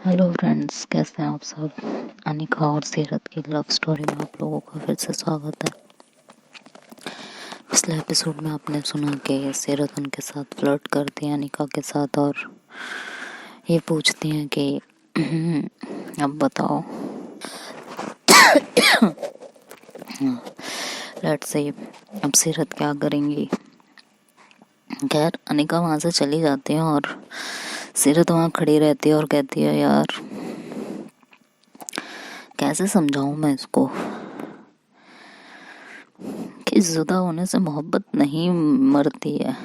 Hello friends, कैसे हैं आप सब। अनिका और सीरत की लव स्टोरी में आप लोगों का फिर से स्वागत है। पिछले एपिसोड में आपने सुना कि सीरत उनके साथ फ्लर्ट करती है अनिका के साथ और ये पूछती हैं कि अब बताओ। लेट्स से अब सीरत क्या करेंगी। खैर, अनिका वहाँ से चली जाती है और सीरत वहाँ खड़ी रहती है और कहती है, यार कैसे समझाऊं मैं इसको कि जुदा होने से मोहब्बत नहीं मरती है।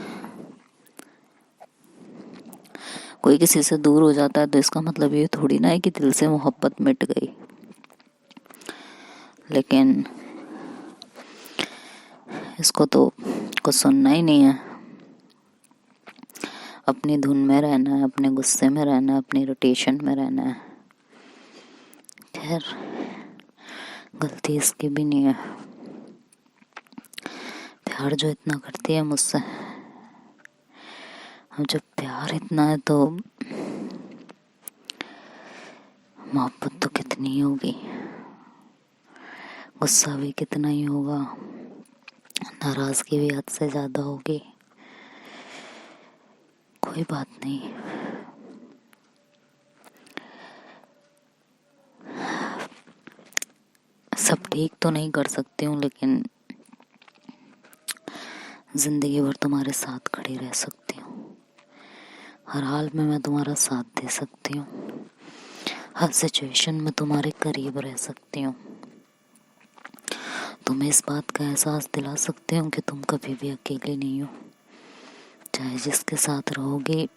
कोई किसी से दूर हो जाता है तो इसका मतलब ये थोड़ी ना है कि दिल से मोहब्बत मिट गई। लेकिन इसको तो कुछ सुनना ही नहीं है। अपनी धुन में रहना है, अपने गुस्से में रहना है, अपनी रोटेशन में रहना है। खैर, गलती इसकी भी नहीं है। प्यार जो इतना करती है मुझसे, अब जब प्यार इतना है तो मोहब्बत तो कितनी ही होगी, गुस्सा भी कितना ही होगा, नाराजगी भी हद से ज्यादा होगी। कोई बात नहीं, सब ठीक तो नहीं कर सकती हूँ, लेकिन जिंदगी भर तुम्हारे साथ खड़ी रह सकती हूँ। हर हाल में मैं तुम्हारा साथ दे सकती हूँ। हर सिचुएशन में तुम्हारे करीब रह सकती हूँ। तुम्हें इस बात का एहसास दिला सकती हूँ कि तुम कभी भी अकेले नहीं हो। चाहे जिसके साथ रहोगे,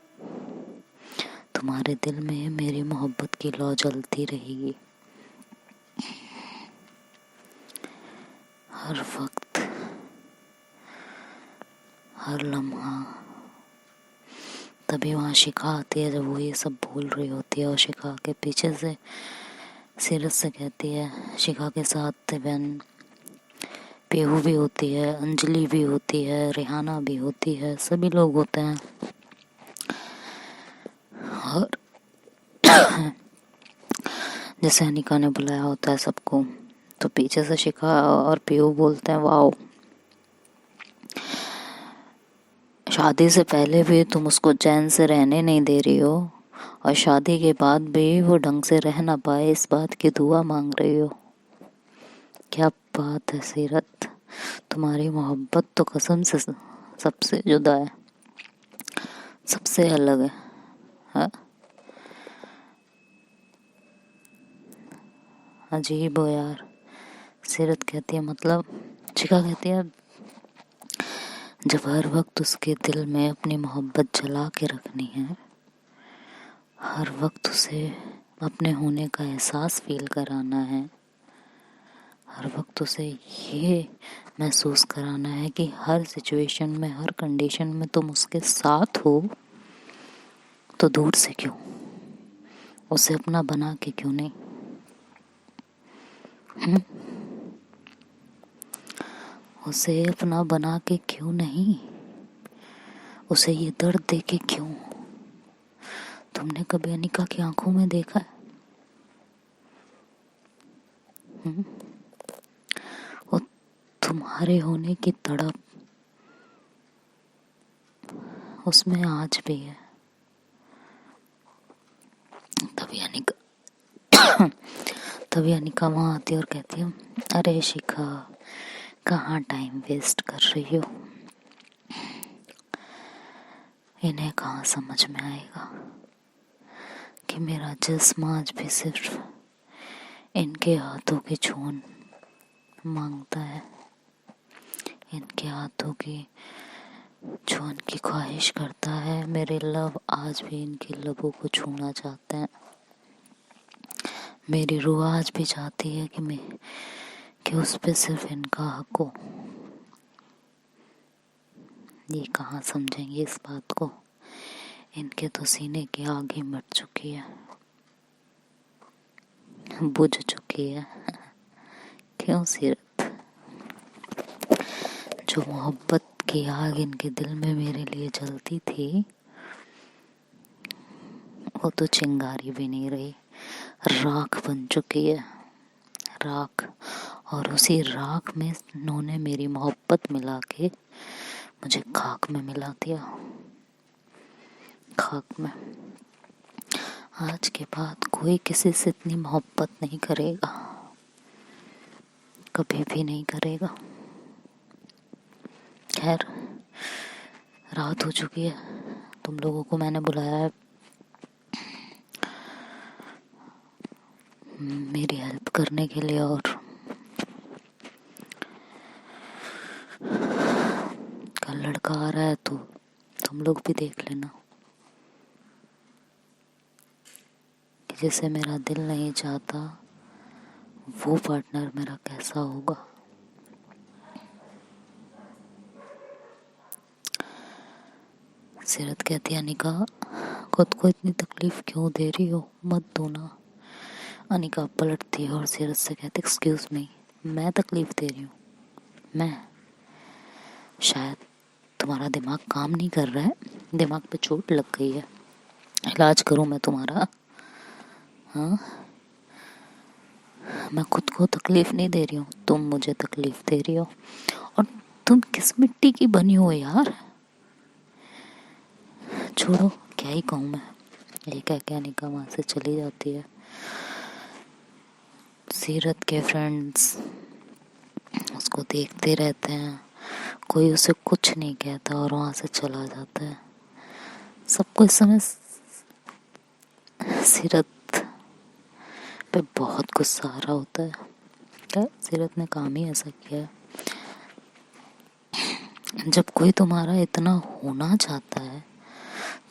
तुम्हारे दिल में मेरी मोहब्बत की लौ जलती रहेगी। हर वक्त, हर लम्हा। तभी वहाँ शिखा आती है जब वो ये सब भूल रही होती है और शिखा के पीछे से सीरत से कहती है, शिखा के साथ इवन पीहू भी होती है, अंजलि भी होती है, रेहाना भी होती है, सभी लोग होते हैं। और जैसे अनिका ने बुलाया होता है सबको, तो पीछे से शिखा और पीहू बोलते हैं, वाओ, शादी से पहले भी तुम उसको चैन से रहने नहीं दे रही हो और शादी के बाद भी वो ढंग से रह ना पाए इस बात की दुआ मांग रही हो। क्या बात है सीरत, तुम्हारी मोहब्बत तो कसम से सबसे जुदा है, सबसे अलग है। हाँ? अजीब हो यार। सीरत कहती है, मतलब शिखा कहती है, जब हर वक्त उसके दिल में अपनी मोहब्बत जला के रखनी है, हर वक्त उसे अपने होने का एहसास फील कराना है, हर वक्त उसे ये महसूस कराना है कि हर सिचुएशन में, हर कंडीशन में तुम उसके साथ हो, तो दूर से क्यों, उसे अपना बना के क्यों नहीं। उसे अपना बना के क्यों नहीं, उसे ये दर्द दे के क्यों। तुमने कभी अनिका की आंखों में देखा है? वो तुम्हारे होने की तड़प उसमें आज भी है। तभी अनिका वहाँ आती है और कहती है, अरे शिखा, कहाँ टाइम वेस्ट कर रही हो, इन्हें कहाँ समझ में आएगा कि मेरा जिस्म आज भी सिर्फ इनके हाथों की छून मांगता है, इनके हाथों की छून की ख्वाहिश करता है। मेरे लव आज भी इनके लबों को छूना चाहते हैं। मेरी रूह आज भी चाहती है कि उस पे सिर्फ इनका हक हो। ये कहाँ समझेंगे इस बात को, इनके तो सीने की आग ही मिट चुकी है, बुझ चुकी है। क्यों सीरत, जो मोहब्बत की आग इनके दिल में मेरे लिए जलती थी, वो तो चिंगारी भी नहीं रही, राख बन चुकी है, राख। और उसी राख में उन्होंने मेरी मोहब्बत मिला के मुझे खाक में मिला दिया, खाक में। आज के बाद कोई किसी से इतनी मोहब्बत नहीं करेगा, कभी भी नहीं करेगा। खैर, रात हो चुकी है, तुम लोगों को मैंने बुलाया है मेरी हेल्प करने के लिए, और कल लड़का आ रहा है तो तुम लोग भी देख लेना कि जैसे मेरा दिल नहीं चाहता वो पार्टनर मेरा कैसा होगा। सीरत कहती है, अनिका खुद को इतनी तकलीफ क्यों दे रही हो, मत दो ना। अनिका पलटती है और सीरत से कहती, एक्सक्यूज मी, मैं तकलीफ दे रही हूँ? मैं? शायद तुम्हारा दिमाग काम नहीं कर रहा है, दिमाग पे चोट लग गई है, इलाज करूँ मैं तुम्हारा? हाँ, मैं खुद को तकलीफ नहीं दे रही हूँ, तुम मुझे तकलीफ दे रही हो। और तुम किस मिट्टी की बनी हो यार? छोड़ो, क्या ही कहूँ मैं। ये कह के अनिका वहाँ से चली जाती है। सीरत के फ्रेंड्स उसको देखते रहते हैं, कोई उसे कुछ नहीं कहता और वहाँ से चला जाता है। सबको इस समय सीरत पे बहुत गुस्सा आ रहा होता है। क्या सीरत ने काम ही ऐसा किया है? जब कोई तुम्हारा इतना होना चाहता है,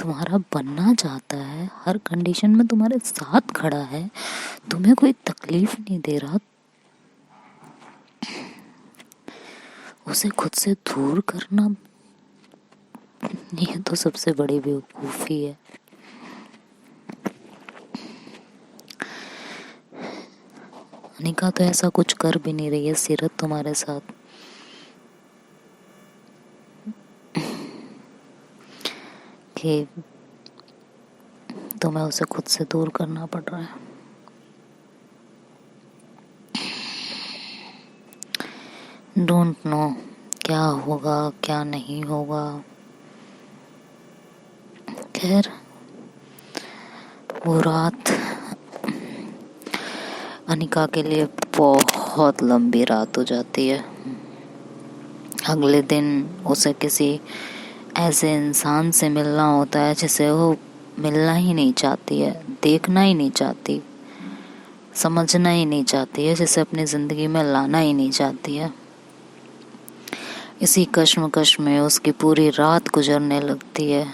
तुम्हारा बनना चाहता है, हर कंडीशन में तुम्हारे साथ खड़ा है, तुम्हें कोई तकलीफ नहीं दे रहा, उसे खुद से दूर करना, ये तो सबसे बड़ी बेवकूफ़ी है। अनिका तो ऐसा कुछ कर भी नहीं रही है सीरत तुम्हारे साथ, कि तुम्हें उसे खुद से दूर करना पड़ रहा है। डोंट नो क्या होगा क्या नहीं होगा। खैर, वो रात अनिका के लिए बहुत लंबी रात हो जाती है। अगले दिन उसे किसी ऐसे इंसान से मिलना होता है जिसे वो मिलना ही नहीं चाहती है, देखना ही नहीं चाहती, समझना ही नहीं चाहती है, जिसे अपनी ज़िंदगी में लाना ही नहीं चाहती है। इसी कश्मकश में उसकी पूरी रात गुजरने लगती है,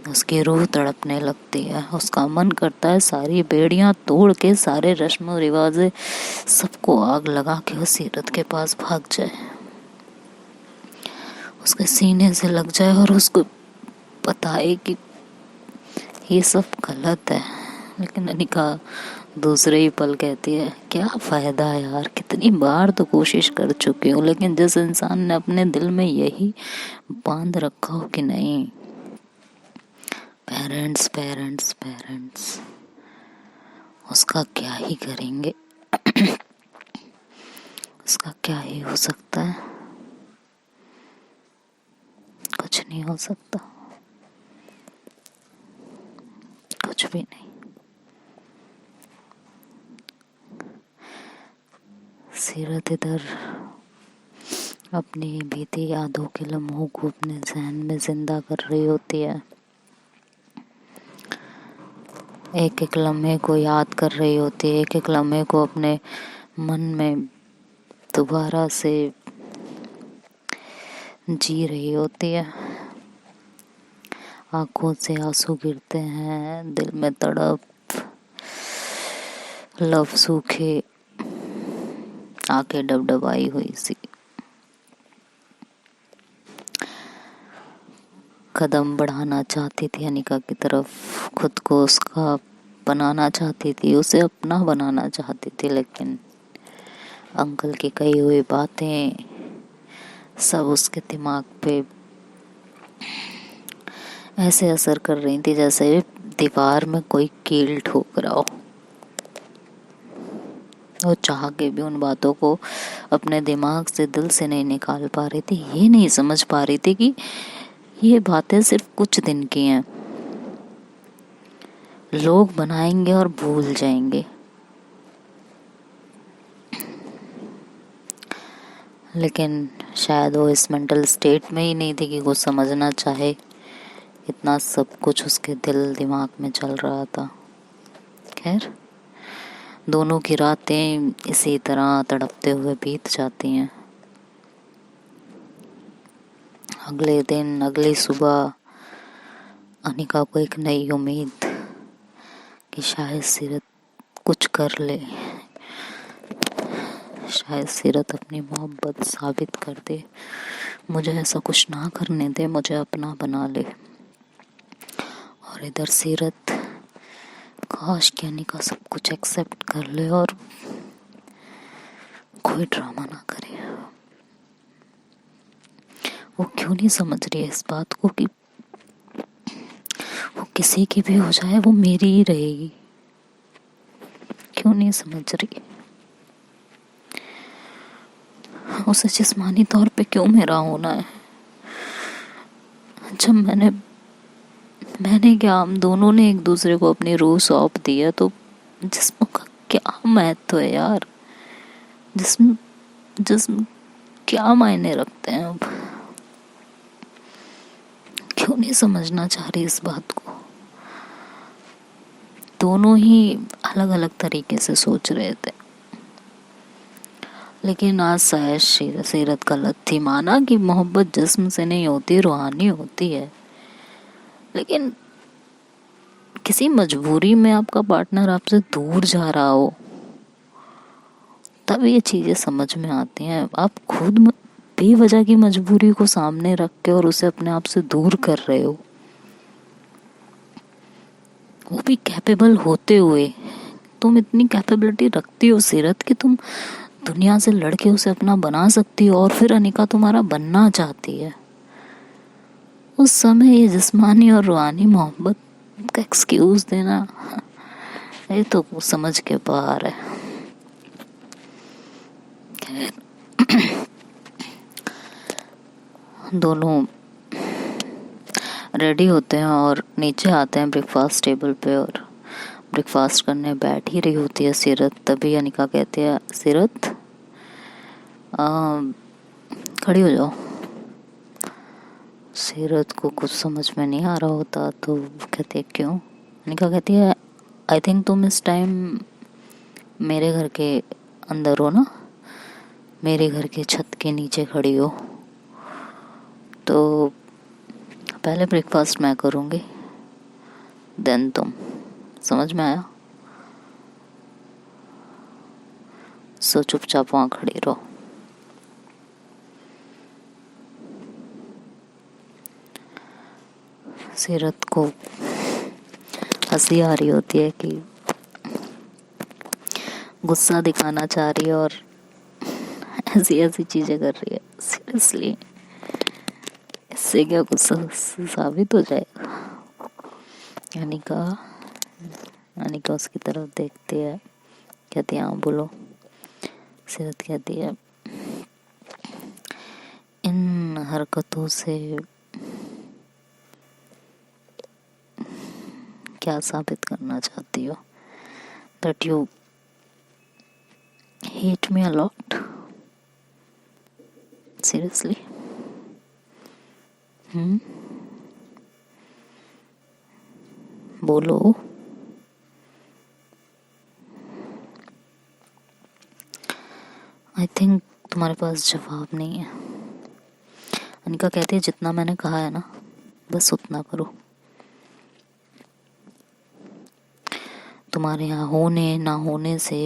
उसकी रूह तड़पने लगती है, उसका मन करता है सारी बेड़ियां तोड़ के, सारे रस्म रिवाजे सबको आग लगा के वो सीरत के पास भाग जाए, उसके सीने से लग जाए और उसको बताए कि ये सब गलत है। लेकिन अनिका दूसरे ही पल कहती है, क्या फ़ायदा है यार, कितनी बार तो कोशिश कर चुकी हूँ, लेकिन जिस इंसान ने अपने दिल में यही बांध रखा हो कि नहीं, पेरेंट्स पेरेंट्स पेरेंट्स, उसका क्या ही करेंगे। उसका क्या ही हो सकता है, कुछ नहीं हो सकता, कुछ भी नहीं। सीरत इधर अपनी बीती यादों के लम्हों को अपने ज़हन में जिंदा कर रही होती है, एक एक लम्हे को याद कर रही होती है, एक एक लम्हे को अपने मन में दोबारा से जी रही होती है। आंखों से आंसू गिरते हैं, दिल में तड़प, लव सूखे, आंखें डबडबाई हुई सी। कदम बढ़ाना चाहती थी अनिका की तरफ, खुद को उसका बनाना चाहती थी, उसे अपना बनाना चाहती थी, लेकिन अंकल की कही हुई बातें सब उसके दिमाग पे ऐसे असर कर रही थी जैसे दीवार में कोई कील ठोक रहा हो। वो चाह के भी उन बातों को अपने दिमाग से, दिल से नहीं निकाल पा रही थी। ये नहीं समझ पा रही थी कि ये बातें सिर्फ कुछ दिन की हैं, लोग बनाएंगे और भूल जाएंगे। लेकिन शायद वो इस मेंटल स्टेट में ही नहीं थी कि कुछ समझना चाहे। इतना सब कुछ उसके दिल दिमाग में चल रहा था। खैर, दोनों की रातें इसी तरह तड़पते हुए बीत जाती हैं। अगले दिन, अगली सुबह अनिका को एक नई उम्मीद कि शायद सीरत कुछ कर ले, शायद सीरत अपनी मोहब्बत साबित कर दे, मुझे ऐसा कुछ ना करने दे, मुझे अपना बना ले। और इधर सीरत, काश कि अनिका सब कुछ एक्सेप्ट कर ले और कोई ड्रामा ना करे। वो क्यों नहीं समझ रही है इस बात को कि वो किसी की भी हो जाए, वो मेरी ही रहेगी। क्यों नहीं समझ रही? उसे जिस्मानी तौर पे क्यों मेरा होना है? जब मैंने क्या, हम दोनों ने एक दूसरे को अपनी रूह सौंप दी है, तो जिस्म का क्या महत्व है यार? जिस्म जिस्म क्या मायने रखते हैं अब? क्यों नहीं समझना चाह रही इस बात को? दोनों ही अलग अलग तरीके से सोच रहे थे। लेकिन आज शायद सीरत गलत थी। माना कि मोहब्बत जिस्म से नहीं होती, रूहानी होती है। लेकिन किसी मजबूरी में आपका पार्टनर आपसे दूर जा रहा हो, तब ये चीजें समझ में आती हैं। आप खुद बेवजह की मजबूरी को सामने रख के और उसे अपने आप से दूर कर रहे हो, वो भी कैपेबल होते हुए। तुम इतनी कैपेबिलिटी रखती हो सीरत कि तुम दुनिया से लड़के उसे अपना बना सकती हो, और फिर अनिका तुम्हारा बनना चाहती है। उस समय ये जिस्मानी और रूहानी मोहब्बत का एक्सक्यूज देना, ये तो समझ के बाहर है। दोनों रेडी होते हैं और नीचे आते हैं ब्रेकफास्ट टेबल पे, और ब्रेकफास्ट करने बैठ ही रही होती है सीरत। तभी अनिका कहती है, सीरत खड़ी हो जाओ। सीरत को कुछ समझ में नहीं आ रहा होता, तो कहती है क्यों? अनिका कहती है, आई थिंक तुम इस टाइम मेरे घर के अंदर हो ना, मेरे घर के छत के नीचे खड़ी हो, तो पहले ब्रेकफास्ट मैं करूँगी, देन तुम। समझ में आया? सो चुपचाप वहाँ खड़ी रहो। सीरत को हंसी आ रही होती है कि गुस्सा दिखाना चाह रही है और ऐसी ऐसी चीजें कर रही है। सीरियसली, इससे क्या गुस्सा साबित हो जाएगा? अनिका उसकी तरफ देखती है, कहती है हाँ बोलो। सीरत कहती है, इन हरकतों से क्या साबित करना चाहती हो? That you hate me a lot? Seriously? बोलो। आई थिंक तुम्हारे पास जवाब नहीं है। अनिका कहती है, जितना मैंने कहा है ना, बस उतना करो। तुम्हारे यहाँ होने ना होने से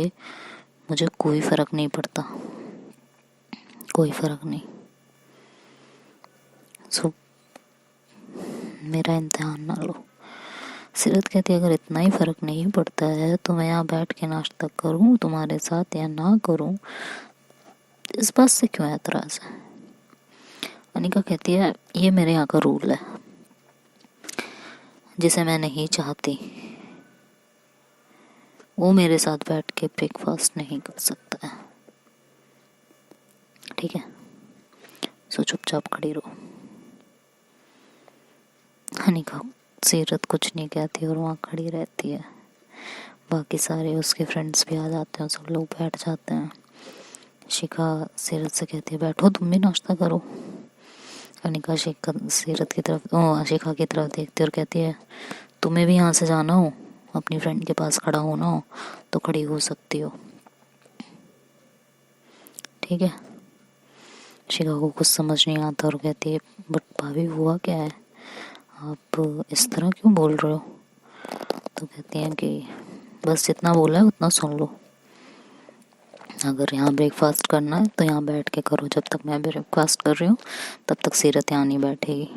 मुझे कोई फर्क नहीं पड़ता, कोई फर्क नहीं। सो मेरा इम्तिहान ना लो। सीरत कहती है, अगर इतना ही फर्क नहीं पड़ता है तो मैं यहाँ बैठ के नाश्ता करूँ तुम्हारे साथ या ना करूँ, इस बात से क्यों एतराज़ है? अनिका कहती है, ये मेरे यहाँ का रूल है, जिसे मैं नहीं चाहती, वो मेरे साथ बैठ के ब्रेकफास्ट नहीं कर सकता है। ठीक है, सो चुपचाप खड़ी रहो। अनिका सीरत कुछ नहीं कहती और वहाँ खड़ी रहती है। बाकी सारे उसके फ्रेंड्स भी आ जाते हैं, सब लोग बैठ जाते हैं। शिखा सीरत से कहती है बैठो तुम भी नाश्ता करो। अनिका सीरत की तरफ शिखा की तरफ देखती है और कहती है तुम्हें भी यहाँ से जाना हो, अपनी फ्रेंड के पास खड़ा होना हो तो खड़ी हो सकती हो। ठीक है। शिखा को कुछ समझ नहीं आता और कहती है बट भाभी हुआ क्या है, आप इस तरह क्यों बोल रहे हो। तो कहती हैं कि बस जितना बोला है उतना सुन लो, अगर यहाँ ब्रेकफास्ट करना है तो यहाँ बैठ के करो, जब तक मैं ब्रेकफास्ट कर रही हूँ तब तक सीरत यहाँ नहीं बैठेगी।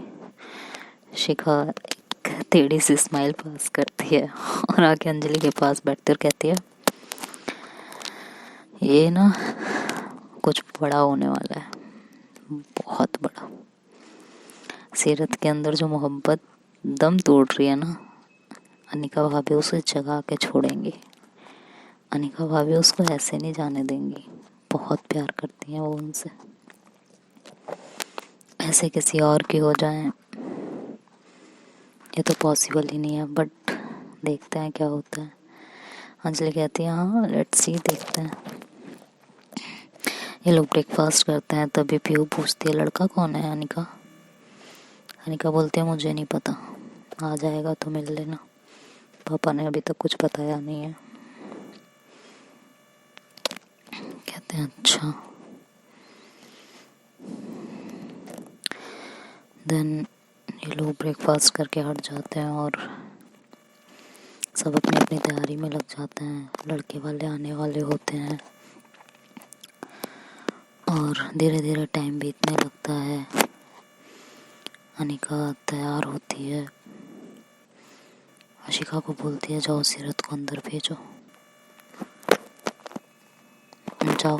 शिखा टेढ़ी सी स्माइल पास करती है और आके अंजलि के पास बैठती और कहती है ये ना कुछ बड़ा होने वाला है, बहुत बड़ा। सीरत के अंदर जो मोहब्बत दम तोड़ रही है ना, अनिका भाभी उसे जगा के छोड़ेंगी। अनिका भाभी उसको ऐसे नहीं जाने देंगी, बहुत प्यार करती हैं वो उनसे। ऐसे किसी और की हो जाए ये तो पॉसिबल ही नहीं है, बट देखते हैं क्या होता है। अंजलि कहती है हाँ लेट्स सी, देखते हैं। ये लोग ब्रेकफास्ट करते हैं तभी पीयू पूछती है लड़का कौन है अनिका। अनिका बोलती है मुझे नहीं पता, आ जाएगा तो मिल लेना, पापा ने अभी तक कुछ बताया नहीं है। कहते हैं अच्छा। देन ये लोग ब्रेकफास्ट करके हट जाते हैं और सब अपनी अपनी तैयारी में लग जाते हैं। लड़के वाले आने वाले होते हैं और धीरे धीरे टाइम बीतने लगता है। अनिका तैयार होती है, आशिका को बोलती है जाओ सीरत को अंदर भेजो, जाओ।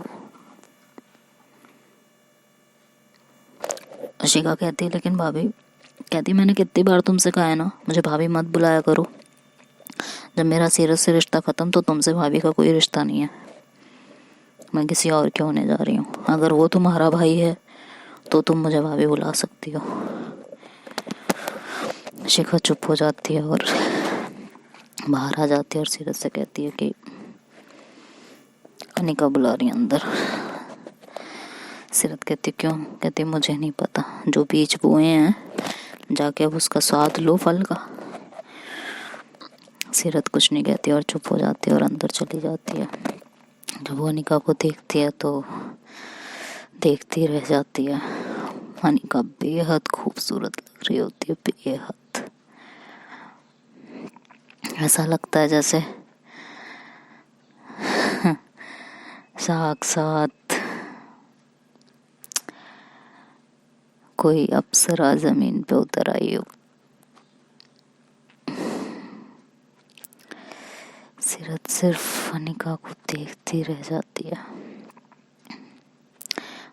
आशिका कहती है लेकिन भाभी, कहती मैंने कितनी बार तुमसे कहा है ना मुझे भाभी मत बुलाया करो, जब मेरा सीरत से रिश्ता ख़त्म तो तुमसे भाभी का कोई रिश्ता नहीं है, मैं किसी और के होने जा रही हूँ। अगर वो तुम्हारा भाई है तो तुम मुझे भाभी बुला सकती हो। शिखा चुप हो जाती है और बाहर आ जाती है और सीरत से कहती है कि अनिका बुला रही है अंदर। सीरत कहती क्यों, कहती मुझे नहीं पता, जो बीज बोए हैं जाके अब उसका स्वाद लो फल का। सीरत कुछ नहीं कहती और चुप हो जाती है और अंदर चली जाती है। जब वो अनिका को देखती है तो देखती रह जाती है। अनिका बेहद खूबसूरत लग रही होती है, बेहद। ऐसा लगता है जैसे साक्षात कोई अप्सरा जमीन पे उतर आई हो। सीरत सिर्फ अनिका को देखती रह जाती है।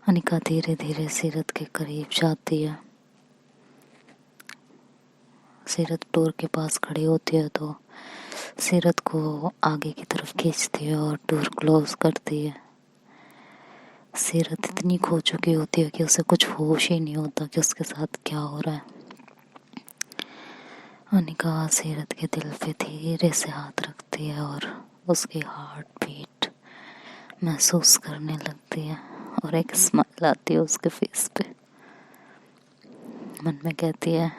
अनिका धीरे धीरे सीरत के करीब जाती है। सीरत डोर के पास खड़ी होती है तो सीरत को आगे की तरफ खींचती है और डोर क्लोज करती है। सीरत इतनी खो चुकी होती है कि उसे कुछ होश ही नहीं होता कि उसके साथ क्या हो रहा है। अनिका सीरत के दिल पे धीरे से हाथ रखती है और उसकी हार्ट बीट महसूस करने लगती है और एक स्माइल आती है उसके फेस पे। मन में कहती है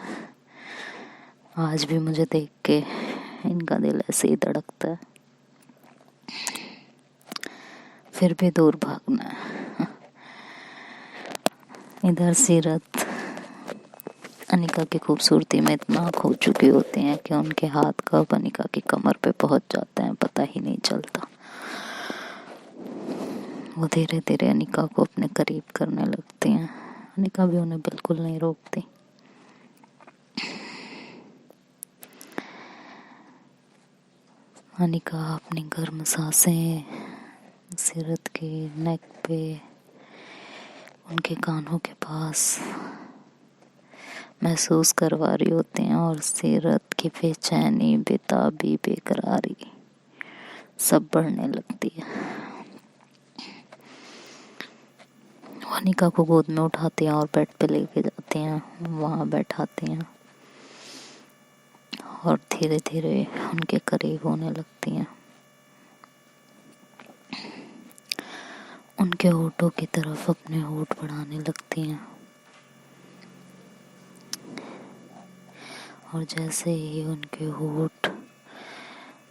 आज भी मुझे देख के इनका दिल ऐसे ही धड़कता है, फिर भी दूर भागना है। इधर सीरत अनिका की खूबसूरती में इतना खो चुकी होती हैं कि उनके हाथ कब अनिका की कमर पे पहुंच जाते हैं पता ही नहीं चलता। वो धीरे धीरे अनिका को अपने करीब करने लगती हैं। अनिका भी उन्हें बिल्कुल नहीं रोकती। अनिका अपनी गर्म सांसें सीरत के नेक पे, उनके कानों के पास महसूस करवा रही होती हैं, और सीरत की बेचैनी, बेताबी, बेकरारी सब बढ़ने लगती है। अनिका को गोद में उठाती हैं और बेड पे लेके जाती हैं, वहाँ बैठाती हैं और धीरे धीरे उनके करीब होने लगती हैं। उनके होठों की तरफ अपने होठ बढ़ाने लगती हैं, और जैसे ही उनके होठ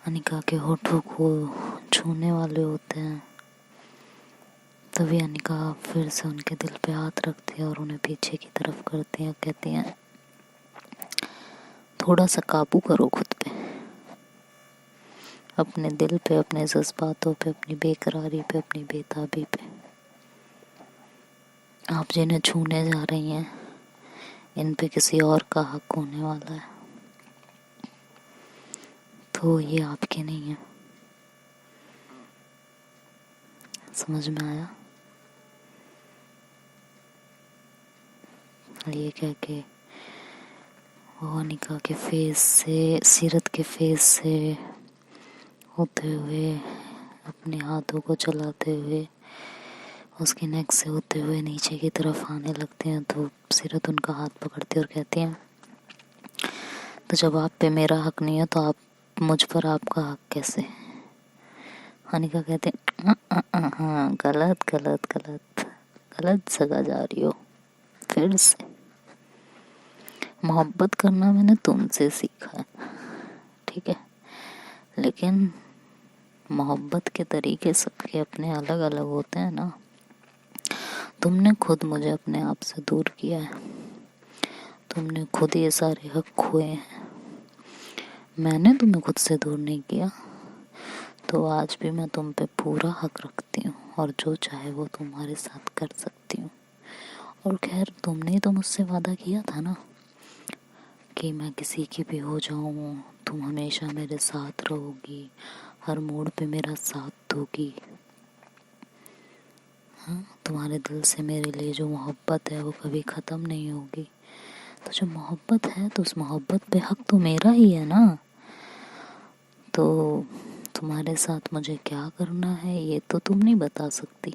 अनिका के होठों को छूने वाले होते हैं, तभी अनिका फिर से उनके दिल पे हाथ रखती है और उन्हें पीछे की तरफ करती है। कहती हैं, थोड़ा सा काबू करो खुद पे, अपने दिल पे, अपने जज्बातों पे, अपनी बेकरारी पे, अपनी बेताबी पे। आप जिन्हें छूने जा रही हैं, इन पे किसी और का हक होने वाला है, तो ये आपके नहीं है। समझ में आया? ये कह के वो अनिका के फेस से, सीरत के फेस से होते हुए, अपने हाथों को चलाते हुए, उसके नेक से होते हुए नीचे की तरफ आने लगते हैं। तो सीरत उनका हाथ पकड़ती है और कहती हैं, तो जब आप पे मेरा हक नहीं है, तो आप मुझ पर आपका हक कैसे? अनिका कहते हैं, हाँ, गलत गलत गलत गलत जगह जा रही हो। फिर से मोहब्बत करना मैंने तुमसे सीखा है, ठीक है, लेकिन मोहब्बत के तरीके सबके अपने अलग अलग होते हैं ना। तुमने खुद मुझे अपने आप से दूर किया है, तुमने खुद ये सारे हक खोए हैं, मैंने तुम्हें खुद से दूर नहीं किया। तो आज भी मैं तुम पे पूरा हक रखती हूँ, और जो चाहे वो तुम्हारे साथ कर सकती हूँ। और खैर, तुमने तो मुझसे वादा किया था ना कि मैं किसी की भी हो जाऊँ, तुम हमेशा मेरे साथ रहोगी, हर मोड़ पे मेरा साथ दोगी। हाँ, तुम्हारे दिल से मेरे लिए जो मोहब्बत है वो कभी ख़त्म नहीं होगी। तो जो मोहब्बत है, तो उस मोहब्बत पे हक तो मेरा ही है ना। तो तुम्हारे साथ मुझे क्या करना है ये तो तुम नहीं बता सकती,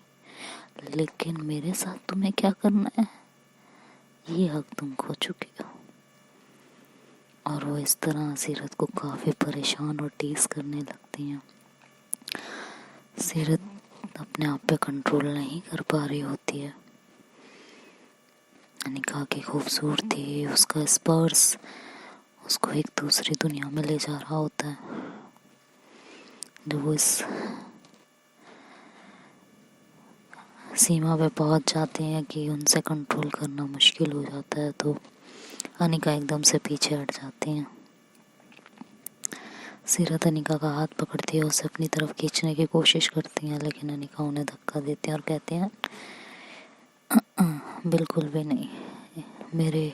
लेकिन मेरे साथ तुम्हें क्या करना है ये हक तुम खो चुकी हो। और वो इस तरह सीरत को काफ़ी परेशान और टीस करने लगती हैं। सीरत अपने आप पे कंट्रोल नहीं कर पा रही होती है। अनिका की खूबसूरती, उसका स्पर्श उसको एक दूसरी दुनिया में ले जा रहा होता है। जब वो इस सीमा पे पहुंच जाते हैं कि उनसे कंट्रोल करना मुश्किल हो जाता है, तो अनिका एकदम से पीछे हट जाती हैं। सीरत अनिका का हाथ पकड़ती है, उसे अपनी तरफ खींचने की कोशिश करती हैं, लेकिन अनिका उन्हें धक्का देती है और कहती हैं, बिल्कुल भी नहीं, मेरे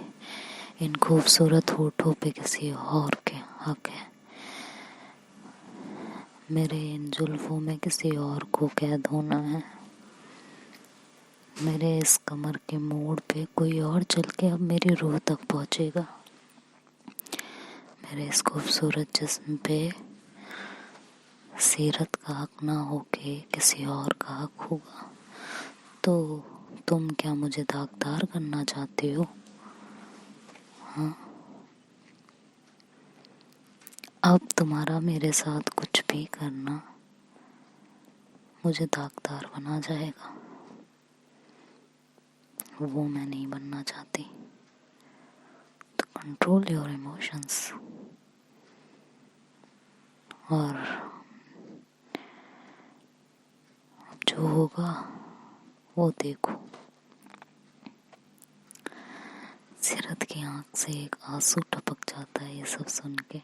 इन खूबसूरत होठों पे किसी और के हक है, मेरे इन जुल्फों में किसी और को कैद होना है, मेरे इस कमर के मोड़ पे कोई और चल के अब मेरी रूह तक पहुंचेगा, मेरे इस खूबसूरत जिस्म पे सीरत का हक ना होके किसी और का हक होगा। तो तुम क्या मुझे दागदार करना चाहते हो? हाँ, अब तुम्हारा मेरे साथ कुछ भी करना मुझे दागदार बना जाएगा, वो मैं नहीं बनना चाहती। तो कंट्रोल योर इमोशंस, और जो होगा वो देखो। सीरत की आंख से एक आंसू टपक जाता है ये सब सुन के,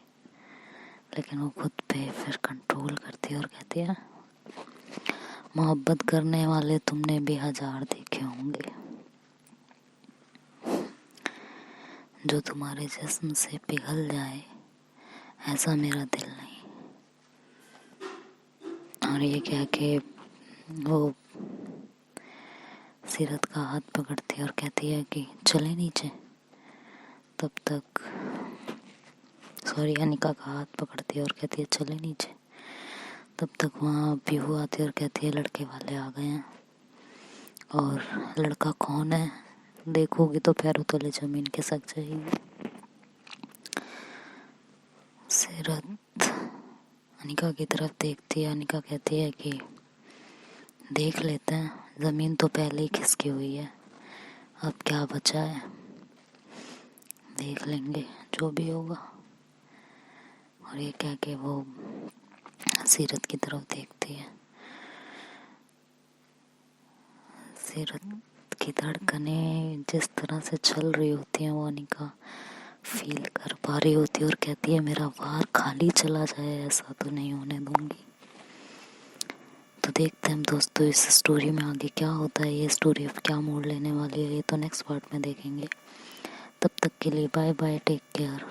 लेकिन वो खुद पे फिर कंट्रोल करती है और कहती है, मोहब्बत करने वाले तुमने भी 1000 देखे होंगे, जो तुम्हारे जिस्म से पिघल जाए ऐसा मेरा दिल नहीं। और ये कह के वो सीरत का हाथ पकड़ती है और कहती है कि चले नीचे। तब तक सॉरी अनिका का हाथ पकड़ती है और कहती है चले नीचे। तब तक वहाँ पीहू आती है और कहती है लड़के वाले आ गए हैं। और लड़का कौन है देखोगी तो पैरों तले जमीन खिसक जाएगी। सीरत अनिका की तरफ देखती है। अनिका कहती है कि देख लेते हैं, जमीन तो पहले ही खिसकी हुई है, अब क्या बचा है, देख लेंगे जो भी होगा। और ये कह के वो सीरत की तरफ देखती है। सीरत की धड़कनें जिस तरह से चल रही होती हैं वो अनिका फील कर पा रही होती है और कहती है मेरा वार खाली चला जाए ऐसा तो नहीं होने दूंगी। तो देखते हैं हम दोस्तों इस स्टोरी में आगे क्या होता है, ये स्टोरी अब क्या मोड़ लेने वाली है, ये तो नेक्स्ट पार्ट में देखेंगे। तब तक के लिए बाय बाय, टेक केयर।